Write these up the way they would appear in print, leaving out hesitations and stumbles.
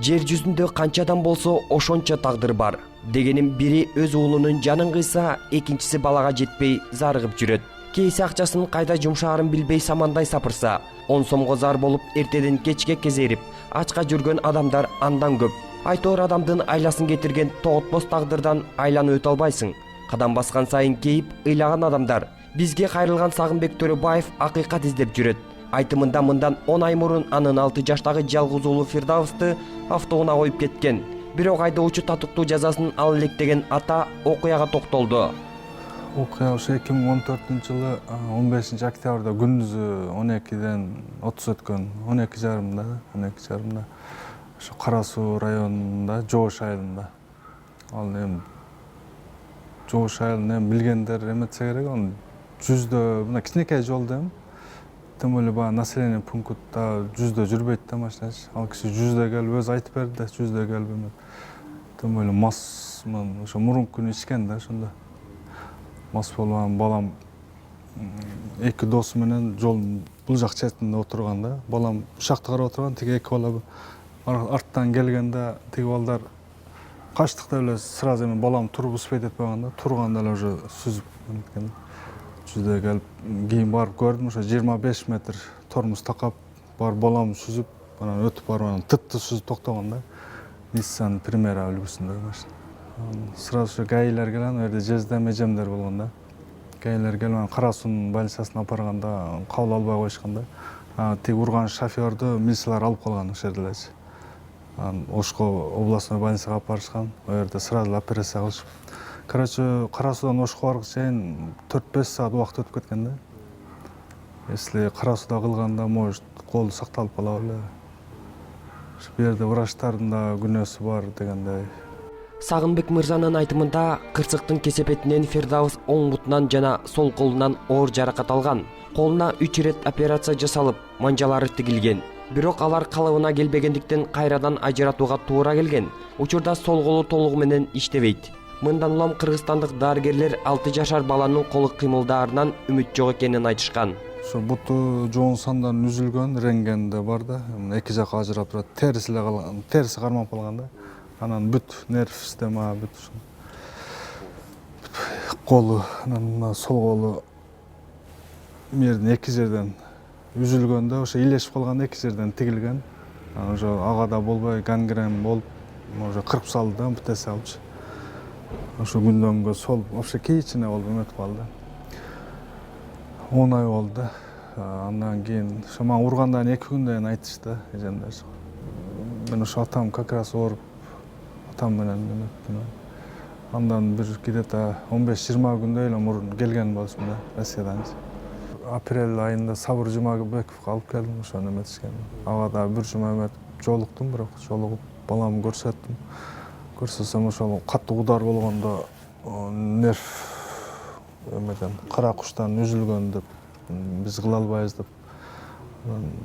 Жер жүзүндө канча адам болсо ошончо тагдыр бар. Дегенин бири өз уулунун жанын кыйса, экинчиси балага жетпей зарыгып жүрөт. Кейси акчасын кайда жумшаарын билбей самандай сапырса, 10 сомго зар болуп эртеден кечке кезерип, ачка жүргөн адамдар андан көп. Айтор адамдын айласын кетирген тоготпос тагдырдан айланып өтө албайсың. Кадам баскан сайын кейип ыйлаган адамдар. Бизге кайрылган Сагынбек Төрөбаев акыйкат издеп жүрөт. Айтымында мындан 10 ай мурун анын 6 жаштагы жалгыз уулу Фирдавсты автоунаа коюп кеткен. Бирок айдоочу татыктуу жазасын ала элек ата окуяга токтолду. Окуя ошо 2014-жылы 15 октябрда күндүзү 12ден 30 өткөн 12:30 ошо Кара Суу районунда Жоош айылында. Ал эми Жоош айылын эми билгендер эметсе керек, анын жүздө мына кичинекей жол да. Тем эле баягы население пунктта жүздө жүрбөйт да машинасы. Ал киши жүздө келип өзү айтып берди да, жүздө келип эме. Тем эле мас ошо мурунку күнү ичкен да ошондо. Мас болгон балам эки досу менен жолдун бул жак четинде отурганда, балам ушакты карап отурган, тиги эки бала арттан келгенде тиги балдар качтык деп эле сразу эме балам туруп успеть этип койганда, турганда эле уже сүзүп кеткен. Жүздө келип кийин барып көрдүм, ошо 25 метр тормоз такап барып балам сүзүп, анан өтүп барып анан тыпты сүзүп токтогон да. Nissan Primera үлгүсүндөгү машина. Сразу гаилер келген, жерде жездем, эжемдер болгон да. Гаилер келип Кара Суунун больницасына апарганда кабыл албай коюшкан да. Тиги урган шофёрдү милициялар алып калган ошол жерде элечи. Ошко областной больницага алып барышкан. Ал жерде сразу операция кылышып. Короче, Кара Суудан Ошко баргыч чейин 4-5 саат убакыт өтүп кеткен да. Если Кара Сууда кылганда, может, колу сакталып кала беле. Ошо жерде врачтардын да күнөөсү бар дегендей. Сагынбек мырзанын айтымында кырсыктын кесепетинен Фирдавс оң бутунан жана сол колунан оор жаракат алган. Колуна 3 ирет операция жасалып, манжалары тигилген. Бирок алар калыбына келбегендиктен кайрадан ажыратууга туура келген. Учурда сол колу толугу менен иштебейт. Мындан улам кыргызстандык дарыгерлер 6 жашар баланын колу кыймылдаарынан үмүт жок экенин айтышкан. Ошо буту жоон сандан үзүлгөн, рентгенде бар да, эки жакка ажырап турат. Териси эле калган, териси кармап калган да. Анан бүт нерв система, бүт колу, анан сол колу мердин эки жерден үзүлгөн да, ошо илешип калган, эки жерден тигилген. Ошо ага да болбой гангрен болуп, уже кырып салды да, бүтөсү алчу. Ошо күндөнгө сол вообще кийичине болуп эметип калды. 10 ай болду. Андан кийин ошо мага ургандан 2 күндөн кийин айтышты эжемдер. Мен ошо атам как раз ооруп, атам менен эметтим. Андан бир где-то 15-20 күндөй эле мурун келген болчумун да Россиядан. Апрель айында Сабыр Жумабековго алып келдим, ошону эметишкен. Ага да бир жума эметип жолуктум, бирок жолугуп баламды көрсөттүм. Көрсөтсөм ошол катуу удар болгондо нерв эмеден кара куштан үзүлгөн деп биз кыла албайбыз деп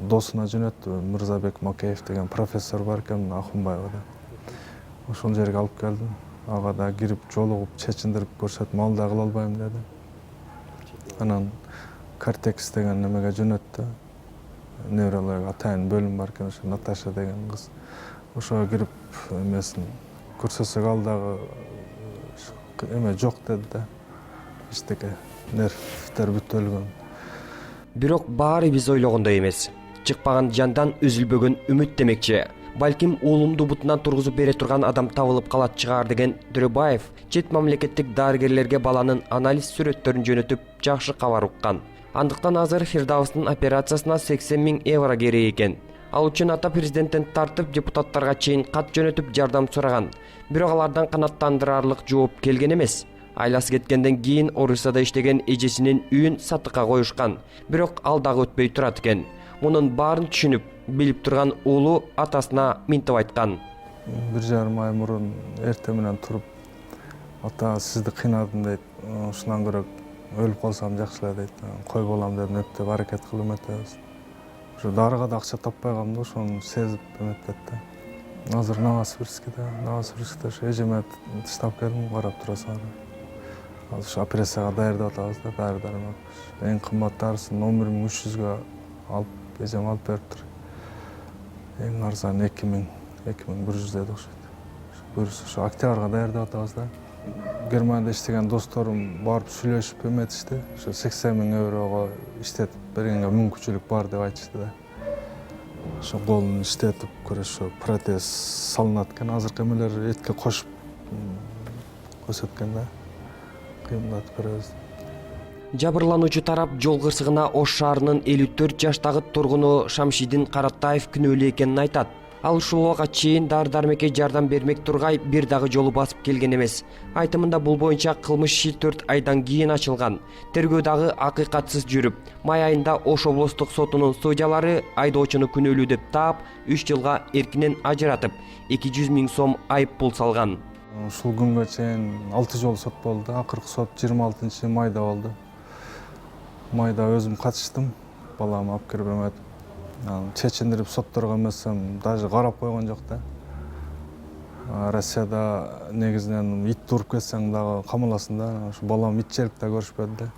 досуна жөнөттү. Мырзабек Макеев деген профессор бар экен Акунбаевда. Ошол жерге алып келдим. Ага да кирип жолугуп чечиндирип көрсөттүм, ал да кыла албайм деди. Анан Кортекс деген немеге жөнөттү. Неврология атайын бөлүм бар экен, ошо Наташа деген кыз. Ошого кирип эмесин көрсөтсөк, ал дагы эме жок деди да. Эчтеке нервтер бүт өлгөн. Бирок баары биз ойлогондой эмес. Чыкпаган жандан үзүлбөгөн үмүт демекчи. Балким уулумду бутунан тургузуп бере турган адам табылып калат чыгар деген Төрөбаев чет мамлекеттик дарыгерлерге баланын анализ сүрөттөрүн жөнөтүп жакшы кабар уккан. Андыктан азыр Фирдавстын операциясына 80 000 евро керек экен. Ал үчүн ата президенттен тартып депутаттарга чейин кат жөнөтүп жардам сураган. Бирок алардан канааттандырарлык жооп келген эмес. Айласы кеткенден кийин Орусияда иштеген эжесинин үйүн сатыкка коюшкан. Бирок ал дагы өтпөй турат экен. Мунун баарын түшүнүп, билип турган уулу атасына минтип айткан. 1,5 ай мурун эртең менен туруп, ата сизди кыйнадым дейт. Ушундан көрө өлүп калсам жакшы эле дейт. Кой балам деп эптеп аракет кылып эметебиз. Ошо дарыга да акча таппай калдым да, ошону сезип эметет да. Азыр Новосибирскте ошо эжеме тыштап келдим, карап турасың. Азыр ошо операцияга даярдап атабыз да, дары-дармак. Эң кымбат дарысын 11 300 алып, эжем алып бериптир. Эң арзаны 2 000 2100 dedi окшойт. Буюрса ошо октябрга даярдап атабыз да. Германияда иштеген досторум барып сүйлөшүп эметишти. Ошо 80 000 еврого иштетип бергенге мүмкүнчүлүк бар деп айтышты да. Ошо колун иштетип көрөшүп протез салынат экен. Азыркы эмелер этке кошуп көрсөткөн да. Кыймылдатып беребиз. Жабырлануучу тарап жол кырсыгына Ош шаарынын 54 жаштагы тургуну Шамшидин Каратаев күнөөлүү экенин айтат. Ал ушул убакка чейин дары-дармекке жардам бермек тургай бир дагы жолу басып келген эмес. Айтымында бул боюнча кылмыш иши 4 айдан кийин ачылган. Тергөө дагы акыйкатсыз жүрүп, май айында Ош облустук сотунун судьялары айдоочуну күнөөлүү деп таап, 3 жылга эркинен ажыратып, 200 000 сом айып пул салган. Ушул күнгө чейин 6 жолу сот болду. Акыркы сот 26 майда болду. Майда өзүм катыштым, баламы алып кирип эметип. Чечиндирип сотторго эмесем, даже карап койгон жок да. Россияда негизинен ит уруп кетсең дагы камаласың да. Ошо балам ит жерип да көрүшпөдү да.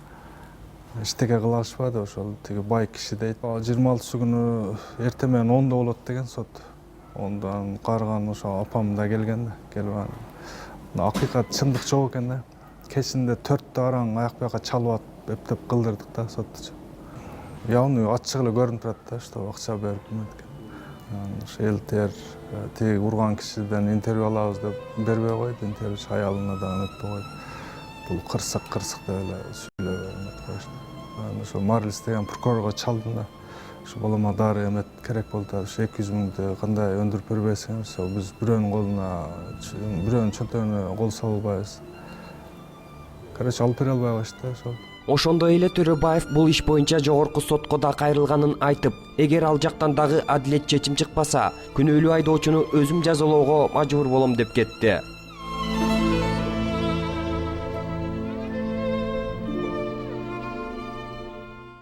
Эчтеке кыла алышпады, ошол тиги бай киши дейт. 26 күнү эртең менен 10 болот деген сот. Ондан карыган ошо апам да келген да, келип акыйкат чындык жок экен да. Кечинде 4 араң аяк бияка чалып атып, эптеп кылдырдык да сотту. Явный ачык эле көрүнүп турат да, что акча берип эметкен. Ошо элтер тиги урган кишиден интервью алабыз деп бербей койду, интервью аялына да эметпей койду. Бул кырсык деп эле сүйлөп эметип коюшту. Ошо Марлис деген прокурорго чалдым да. Ошо балама дары эмет керек болду. Ошо 200 000 кандай өндүрүп бербейсиң, ошо биз бирөөнүн колуна, бирөөнүн чөнтөгүнө кол сала албайбыз. Короче, алып бере албай калышты ошол. Ошондой эле Төрөбаев бул иш боюнча жогорку сотко да кайрылганын айтып, эгер ал жактан дагы адилет чечим чыкпаса, күнөөлүү айдоочуну өзүм жазалоого мажбур болом деп кетти.